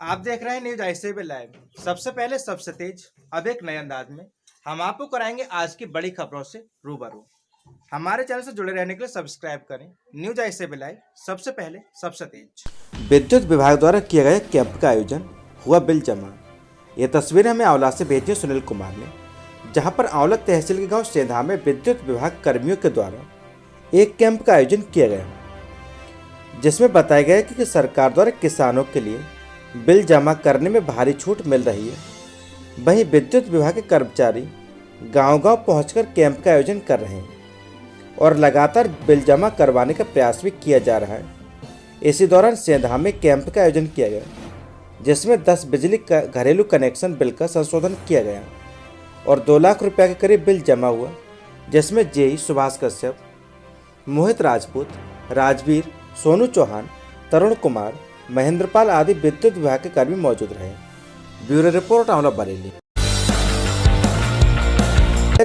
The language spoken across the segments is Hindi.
आप देख रहे हैं न्यूज ऐसे भी लाइव। सबसे पहले सबसे तेज, अब एक नए अंदाज में हम आपको कराएंगे आज की बड़ी खबरों से रूबरू। हमारे चैनल से जुड़े रहने के लिए सब्सक्राइब करें। न्यूज ऐसे भी लाइव, सबसे पहले सबसे तेज। विद्युत विभाग द्वारा किया गया कैंप का आयोजन हुआ बिल जमा। ये तस्वीरें हमें आंवला से भेजी सुनील कुमार ने, जहां पर आंवला तहसील के गांव सेंधा में विद्युत विभाग कर्मियों के द्वारा एक कैंप का आयोजन किया गया, जिसमें बताया गया कि सरकार द्वारा किसानों के लिए बिल जमा करने में भारी छूट मिल रही है। वहीं विद्युत विभाग के कर्मचारी गांव-गांव पहुंचकर कैंप का आयोजन कर रहे हैं और लगातार बिल जमा करवाने का प्रयास भी किया जा रहा है। इसी दौरान सेंधा में कैंप का आयोजन किया गया, जिसमें 10 बिजली का घरेलू कनेक्शन बिल का संशोधन किया गया और 2 लाख रुपये के करीब बिल जमा हुआ, जिसमें जेई सुभाष कश्यप, मोहित राजपूत, राजवीर, सोनू चौहान, तरुण कुमार, महेंद्रपाल आदि विद्युत विभाग के कर्मी मौजूद रहे। Bureau report Aonla Bareilly.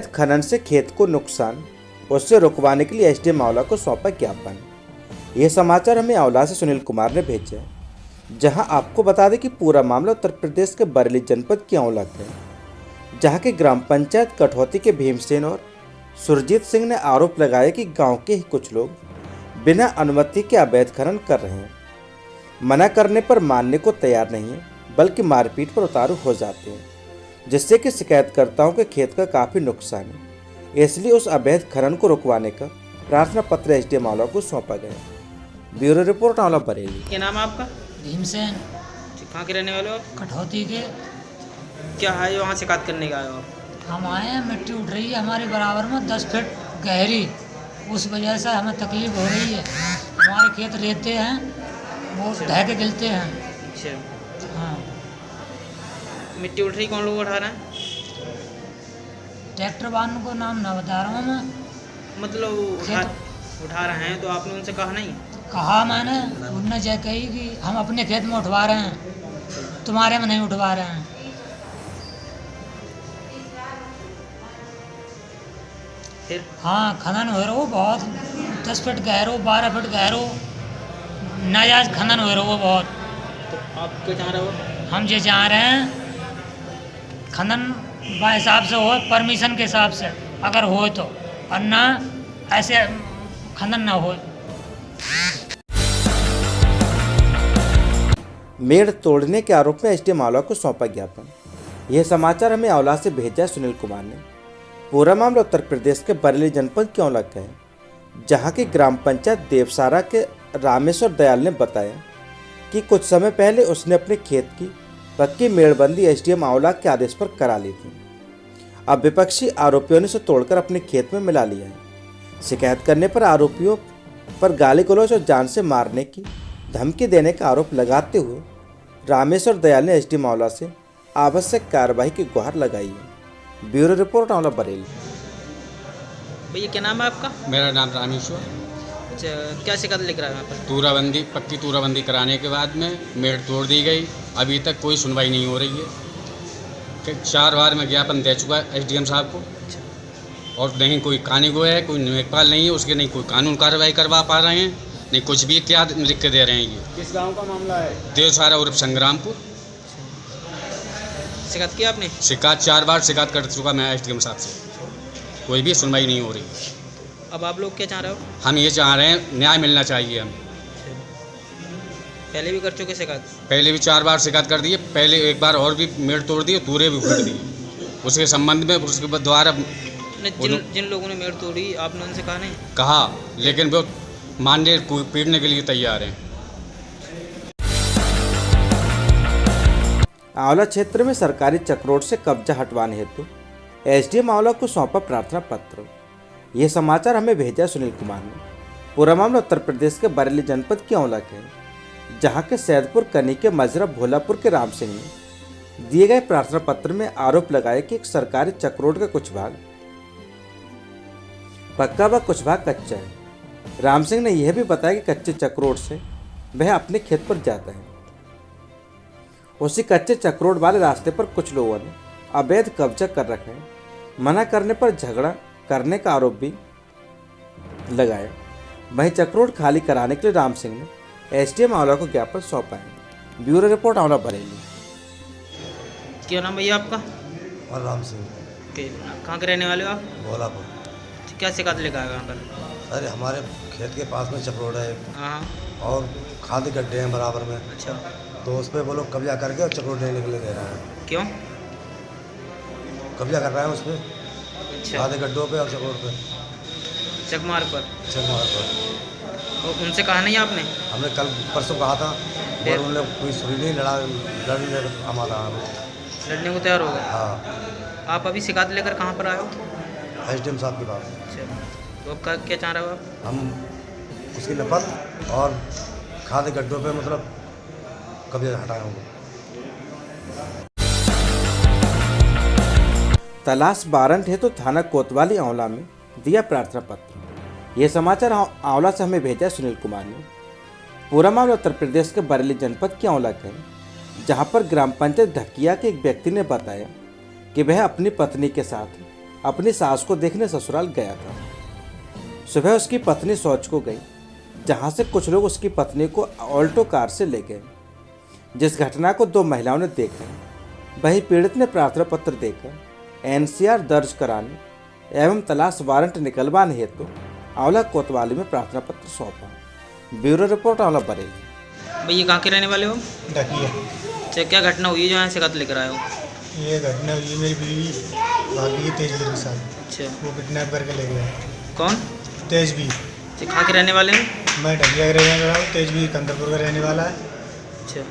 खनन से खेत को नुकसान, उससे रुकवाने के लिए एसडीएम आंवला को सौंपा ज्ञापन। यह समाचार हमें आंवला से सुनील कुमार ने भेजा, जहां आपको बता दें कि पूरा मामला उत्तर प्रदेश के बरेली जनपद की आंवला का है, जहां के ग्राम पंचायत कठौती के भीमसेन और सुरजीत सिंह ने आरोप लगाया कि गांव के ही कुछ लोग बिना अनुमति के अवैध खनन कर रहे हैं। मना करने पर मानने को तैयार नहीं है, बल्कि मारपीट पर उतारू हो जाते हैं, जिससे कि शिकायतकर्ताओं के खेत का काफ़ी नुकसान है। इसलिए उस अवैध खनन को रुकवाने का प्रार्थना पत्र एसडीएम आंवला को सौंपा गया। Bureau report Aonla Bareilly. क्या नाम है आपका? भीमसेन। कहाँ के रहने वाले हो आप? कठौती के। क्या है जो वहाँ शिकायत करने का आए हो आप? हम आए हैं, मिट्टी उठ रही है हमारे बराबर में 10 फीट गहरी, उस वजह से हमें तकलीफ हो रही है। हमारे खेत रेते हैं, वो ढह के गिरते हैं। अच्छा, हाँ। मिट्टी उठ रही, कौन लोग उठा रहे हैं? ट्रैक्टर वालों को नाम ना बता रहा हूँ मैं। मतलब उठा रहे हैं तो आपने उनसे कहा नहीं? कहा मैंने, उनने जय कही कि हम अपने खेत में उठवा रहे हैं, तुम्हारे में नहीं उठवा रहे हैं। फिर हाँ, खनन हो रहा हो बहुत, 10 फीट गहरो, 12 फीट गहरो, नाजायज खनन हो रहा हो बहुत। तो आप क्या चाह रहे हो? हम ये चाह रहे हैं खनन बा हिसाब से हो, परमिशन के हिसाब से अगर हो तो, और ना ऐसे खनन ना हो। मेड़ तोड़ने के आरोप में एसडीएम आंवला को सौंपा ज्ञापन। यह समाचार हमें आंवला से भेजा सुनील कुमार ने। पूरा मामला उत्तर प्रदेश के बरेली जनपद के आंवला का है, जहां की ग्राम पंचायत देवसारा के रामेश्वर दयाल ने बताया कि कुछ समय पहले उसने अपने खेत की पक्की मेड़बंदी एसडीएम आंवला के आदेश पर करा ली थी। अब विपक्षी आरोपियों ने उसे तोड़कर अपने खेत में मिला लिया है। शिकायत करने पर आरोपियों पर गाली गलौज और जान से मारने की धमकी देने का आरोप लगाते हुए रामेश्वर दयाल ने एसडीएम आंवला से आवश्यक कार्रवाई की गुहार लगाई है। Bureau report Aonla Bareilly. भैया क्या नाम है आपका? मेरा नाम रामेश्वर। अच्छा, क्या शिकायत लिख रहा है यहाँ पर? पक्की तूराबंदी कराने के बाद में मेड़ तोड़ दी गई। अभी तक कोई सुनवाई नहीं हो रही है। 4 बार मैं ज्ञापन दे चुका है एसडीएम साहब को, और नहीं कोई कानून है, कोई लेखपाल नहीं है, उसके नहीं कोई कानून कार्रवाई करवा पा रहे हैं, नहीं कुछ भी। क्या लिख के दे रहे हैं? ये किस गांव का मामला है? देवसारा उर्फ संग्रामपुर। शिकायत की आपने? शिकायत 4 बार शिकायत कर चुका मैं एसडीएम साहब से, कोई भी सुनवाई नहीं हो रही। अब आप लोग क्या चाह रहे हो? हम ये चाह रहे हैं न्याय मिलना चाहिए हमें। पहले भी कर चुके शिकायत? पहले भी 4 बार शिकायत कर दी है। पहले एक बार और भी मेड़ तोड़ दी, पूरे भी उखड़ दिए उसके संबंध में। उसके द्वारा जिन लोगों ने मेड़ तोड़ी, आपने उनसे कहा नहीं? कहा, लेकिन वो मानने पीटने के लिए तैयार हैं। आंवला क्षेत्र में सरकारी चक्रोट से कब्जा हटवाने हेतु एसडीएम आंवला को सौंपा प्रार्थना पत्र। यह समाचार हमें भेजा सुनील कुमार ने। पूरा मामला उत्तर प्रदेश के बरेली जनपद के आंवला के है, जहां के सैदपुर कनी के मजरा भोलापुर के राम सिंह ने दिए गए प्रार्थना पत्र में आरोप लगाया कि एक सरकारी चक्रोट का कुछ भाग पक्का व कुछ भाग कच्चा है। राम सिंह ने यह भी बताया कि कच्चे चक्रोट से वह अपने खेत पर जाता है। उसी कच्चे चक्रोट वाले रास्ते पर कुछ लोगों ने अवैध कब्जा कर रखा है। मना करने पर झगड़ा करने का आरोप भी लगाया। वहीं चक्रोट खाली कराने के लिए राम सिंह ने एसडीएम आंवला को ज्ञापन सौंपा है। Bureau report Aonla Bareilly. क्या नाम भैया आपका? और राम सिंह कहाँ के रहने वाले हो आप? भोलापुर। क्या शिकायत लेकर आए वहाँ पर? अरे हमारे खेत के पास में चपरोड है हाँ। और खाद गड्ढे हैं बराबर में, अच्छा। तो उस पर वो लोग कब्जा करके और चपरोड लेने के लिए दे रहे हैं। क्यों? कब्जा कर रहे हैं उस पर, अच्छा। खाद गड्ढों पे और चपरोड पे, चकमार पर। चकमार पर। और उनसे कहा नहीं आपने? हमने कल परसों कहा था और उन लोग कोई सुनी नहीं, लड़ने हमारा। लड़ने को तैयार हो गए? हाँ। आप अभी शिकायत लेकर कहाँ पर आए हो? SDM साहब की बात। अच्छा, तो अब क्या चाह रहे हो आप? हम उसकी नपत और खाद गड्ढों पे मतलब कब्जा हटाए होंगे। तलाश वारंट है तो थाना कोतवाली आंवला में दिया प्रार्थना पत्र। ये समाचार आंवला से हमें भेजा सुनील कुमार ने। पूरा मामला उत्तर प्रदेश के बरेली जनपद के आंवला का है, जहां पर ग्राम पंचायत ढकिया के एक व्यक्ति ने बताया कि वह अपनी पत्नी के साथ अपनी सास को देखने ससुराल गया था। सुबह उसकी पत्नी शौच को गई, जहां से कुछ लोग उसकी पत्नी को ऑल्टो कार से ले गए। जिस घटना को 2 महिलाओं ने देखा, वहीं पीड़ित ने प्रार्थना पत्र देकर NCR दर्ज कराने एवं तलाश वारंट निकलवाने हेतु आंवला कोतवाली में प्रार्थना पत्र सौंपा। Bureau report Aonla Bareilly. भैया कहाँ के रहने वाले हो? ढकिया। अच्छा, क्या घटना हुई है जो यहाँ शिकायत लेकर आए हो? ये घटना हुई, मेरी बीवी भागी है तेजवीर के साथ। अच्छा। वो किडनैप करके ले गया। कौन? तेजवीर। अच्छा, कहाँ के रहने वाले हैं? मैं ढकिया का रहने वाला हूँ, तेजवीर कंदरपुर का रहने वाला है। अच्छा,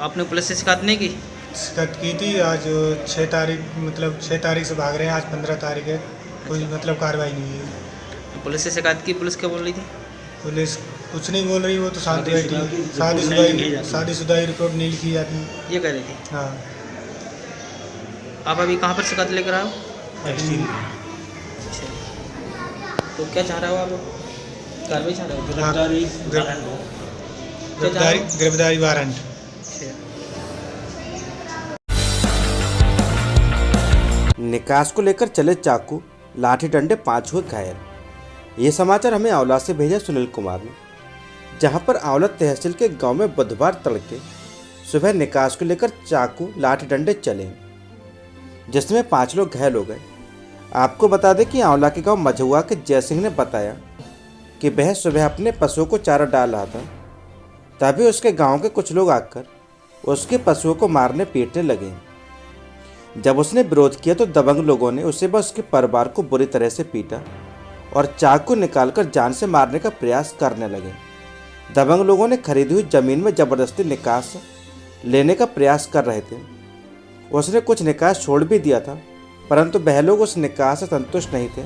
आपने पुलिस से शिकायत नहीं की? शिकायत की थी आज 6 तारीख, मतलब 6 तारीख से भाग रहे हैं, आज 15 तारीख है, कोई मतलब कार्रवाई नहीं हुई। पुलिस से शिकायत की, पुलिस क्या बोल रही थी? पुलिस कुछ नहीं बोल रही, वो तो शांत बैठी। शादीशुदा की रिपोर्ट नहीं लिखी जाती। ये कह रही थी। हाँ। आप अभी कहाँ पर शिकायत लेकर आए हो? SDM। अच्छा, तो क्या चाह रहे हो आप? कार्रवाई चाह रहे हो? गिरफ्तारी वारंट। अच्छा। निकास को लेकर चले चाकू, लाठी डंडे, 5 हुए घायल। ये समाचार हमें आंवला से भेजा सुनील कुमार ने, जहां पर आंवला तहसील के गांव में बुधवार तड़के सुबह निकास को लेकर चाकू, लाठी डंडे चले, जिसमें 5 लोग घायल हो गए। आपको बता दें कि आंवला के गांव मझुआ के जय सिंह ने बताया कि वह सुबह अपने पशुओं को चारा डाल रहा था, तभी उसके गांव के कुछ लोग आकर उसके पशुओं को मारने पीटने लगे। जब उसने विरोध किया तो दबंग लोगों ने उसे व उसके परिवार को बुरी तरह से पीटा और चाकू निकालकर जान से मारने का प्रयास करने लगे। दबंग लोगों ने खरीदी हुई जमीन में जबरदस्ती निकास लेने का प्रयास कर रहे थे। उसने कुछ निकास छोड़ भी दिया था, परंतु वह लोग उस निकास से संतुष्ट नहीं थे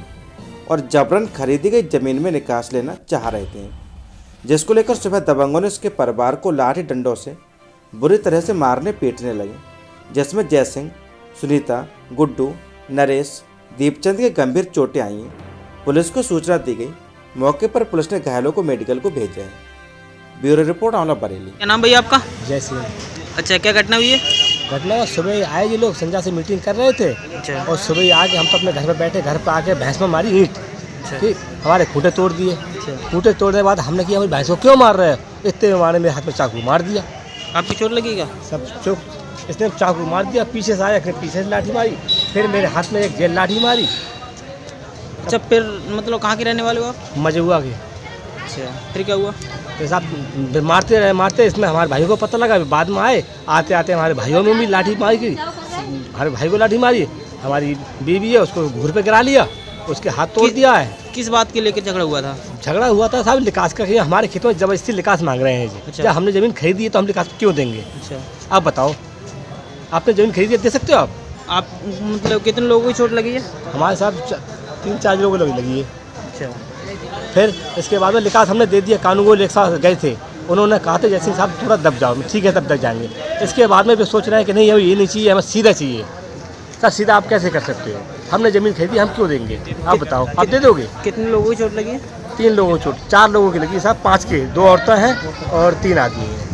और जबरन खरीदी गई जमीन में निकास लेना चाह रहे थे, जिसको लेकर सुबह दबंगों ने उसके परिवार को लाठी डंडों से बुरी तरह से मारने पीटने लगे, जिसमें जय सिंह, सुनीता, गुड्डू, नरेश, दीपचंद के गंभीर चोटें आई हैं। पुलिस को सूचना दी गई। मौके पर पुलिस ने घायलों को मेडिकल को भेजा है। Bureau report Aonla Bareilly. क्या नाम भैया आपका? जय सिंह। अच्छा, क्या घटना हुई है? घटना सुबह आए ये लोग संजा से मीटिंग कर रहे थे। अच्छा। और सुबह आके हम तो अपने घर में बैठे, घर पर आके भैंस में मारी ईंट। ठीक, हमारे खूंटे तोड़ दिए। खूंटे तोड़ने के बाद हमने किया, भैंस को क्यों मार रहे हैं? इतने में मारे मेरे हाथ में चाकू मार दिया। आपकी चोट लगी क्या? सब चौक इसने चाकू मार दिया, पीछे से आया, पीछे से लाठी मारी, फिर मेरे हाथ में एक जेल लाठी मारी। अच्छा, फिर मतलब कहाँ के रहने वाले हो आप? मझुआ के। अच्छा, फिर क्या हुआ? तो साहब मारते रहे, मारते, इसमें हमारे भाई को पता लगा, बाद में आए, आते आते हमारे भाइयों में भी लाठी मारी गई। हमारे भाई को लाठी मारी, हमारी बीवी है उसको घूर पे गिरा लिया, उसके हाथ तोड़ दिया है। किस बात के लेकर झगड़ा हुआ था? झगड़ा हुआ था साहब निकास का, हमारे खेतों में जबरदस्ती निकास मांग रहे हैं जी। अच्छा। जब हमने ज़मीन खरीदी है तो हम निकास क्यों देंगे? अच्छा, आप बताओ, आपने ज़मीन खरीदी है, दे सकते हो आप? आप मतलब कितने लोगों को चोट लगी है? हमारे साहब 3-4 लोगों को लगी है। अच्छा, फिर इसके बाद में निकास हमने दे दिया, कानून को एक साथ गए थे, उन्होंने कहा था जैसे साहब थोड़ा दब जाओ, ठीक है तब तक जाएंगे। इसके बाद में फिर सोच रहे हैं कि नहीं हमें ये नहीं चाहिए, हमें सीधा चाहिए। सर सीधा आप कैसे कर सकते हो? हमने ज़मीन खरीदी, हम क्यों देंगे? आप बताओ, आप दे दोगे? कितने लोगों की चोट लगी है? 3 लोगों की चोट, 4 लोगों की लगी साहब, 5 के, 2 औरतें हैं और 3 आदमी हैं।